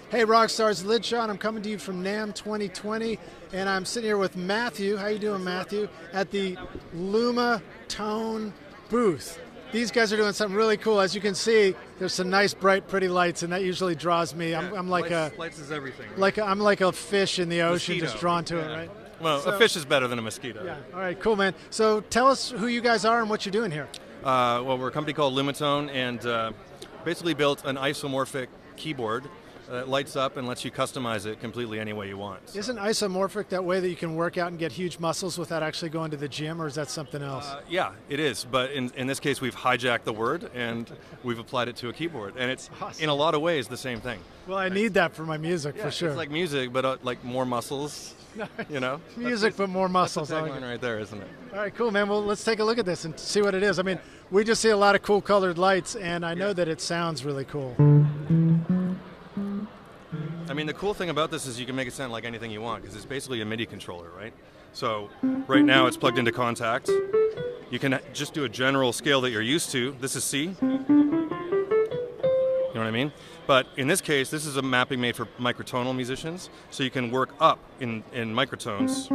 Hey Rockstars, Lidshaw, and I'm coming to you from NAMM 2020, and I'm sitting here with Matthew. How you doing, Matthew? At the Lumatone booth. These guys are doing something really cool. As you can see, there's some nice, bright, pretty lights, and that usually draws me. I'm like lights is everything. Right? I'm like a fish in the ocean, just drawn to it, right? Well, a fish is better than a mosquito. Yeah. All right, cool, man. So tell us who you guys are and what you're doing here. Well, we're a company called Lumatone, and basically built an isomorphic keyboard that lights up and lets you customize it completely any way you want. Isn't isomorphic that way that you can work out and get huge muscles without actually going to the gym, or is that something else? Yeah, it is. But in this case, we've hijacked the word and we've applied it to a keyboard. And it's, awesome, in a lot of ways, the same thing. Well, I need that for my music, for sure. It's like music, but like more muscles, you know? Music, but more muscles. That's the tagline right there, isn't it? All right, cool, man. Well, let's take a look at this and see what it is. I mean, we just see a lot of cool colored lights, and I know that it sounds really cool. I mean, the cool thing about this is you can make it sound like anything you want, because it's basically a MIDI controller, right? So right now it's plugged into Contact. You can just do a general scale that you're used to. This is C. You know what I mean? But in this case, this is a mapping made for microtonal musicians, so you can work up in microtones.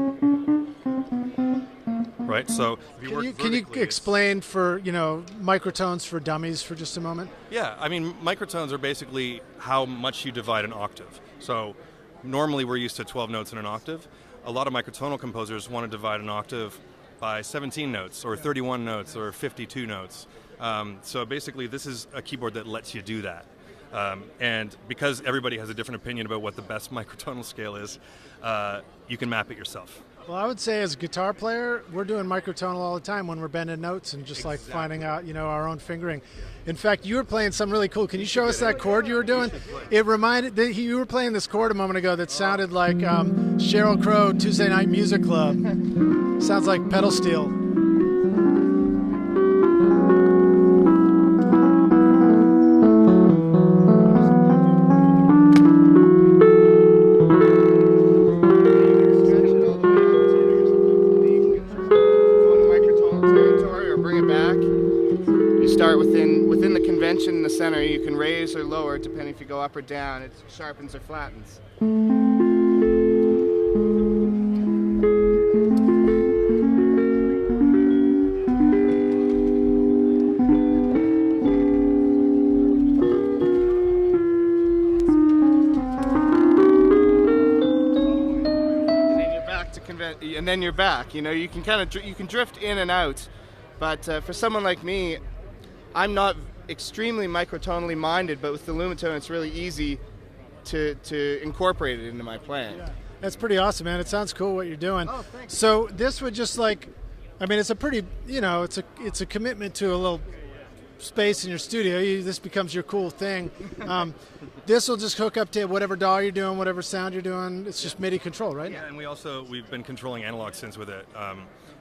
Right? So can you explain for, microtones for dummies for just a moment? Yeah, I mean, microtones are basically how much you divide an octave. So normally we're used to 12 notes in an octave. A lot of microtonal composers want to divide an octave by 17 notes or 31 notes or 52 notes. So basically this is a keyboard that lets you do that. And because everybody has a different opinion about what the best microtonal scale is, you can map it yourself. Well, I would say as a guitar player, we're doing microtonal all the time when we're bending notes and just like finding out, our own fingering. In fact, you were playing something really cool. Can you show us that chord you were doing? It reminded you were playing this chord a moment ago that sounded like Sheryl Crow Tuesday Night Music Club. Sounds like pedal steel. Start within the convention in the center. You can raise or lower depending if you go up or down. It sharpens or flattens. And then you're back. You can you can drift in and out. But for someone like me, I'm not extremely microtonally minded, but with the Lumatone, it's really easy to incorporate it into my playing. Yeah. That's pretty awesome, man. It sounds cool what you're doing. Oh, thanks. So this would just it's a pretty, it's a commitment to a little space in your studio. This becomes your cool thing. This will just hook up to whatever DAW you're doing, whatever sound you're doing. It's just MIDI control, right? Yeah, and we've been controlling analog synths with it.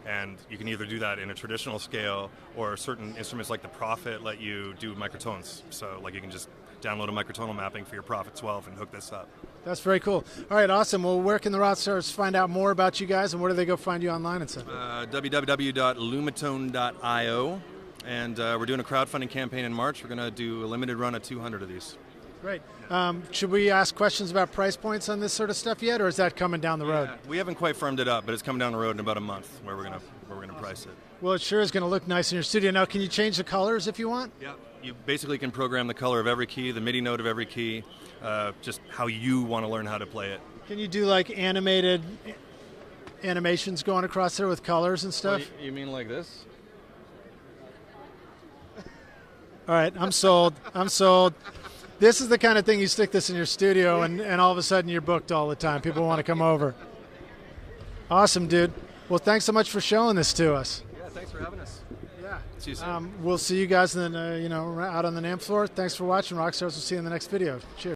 And you can either do that in a traditional scale, or certain instruments like the Prophet let you do microtones. So like you can just download a microtonal mapping for your Prophet 12 and hook this up. That's very cool. All right, awesome. Well, where can the Rockstars find out more about you guys, and where do they go find you online and stuff? www.lumatone.io. And we're doing a crowdfunding campaign in March. We're going to do a limited run of 200 of these. Great. Should we ask questions about price points on this sort of stuff yet, or is that coming down the road? We haven't quite firmed it up, but it's coming down the road in about a month where we're gonna price it. Well, it sure is going to look nice in your studio. Now, can you change the colors if you want? Yeah. You basically can program the color of every key, the MIDI note of every key, just how you want to learn how to play it. Can you do like animations going across there with colors and stuff? Well, you mean like this? All right, I'm sold. I'm sold. This is the kind of thing you stick this in your studio, and all of a sudden you're booked all the time. People want to come over. Awesome, dude. Well, thanks so much for showing this to us. Yeah, thanks for having us. Yeah. See you soon. We'll see you guys then, out on the NAMM floor. Thanks for watching, Rockstars. We'll see you in the next video. Cheers.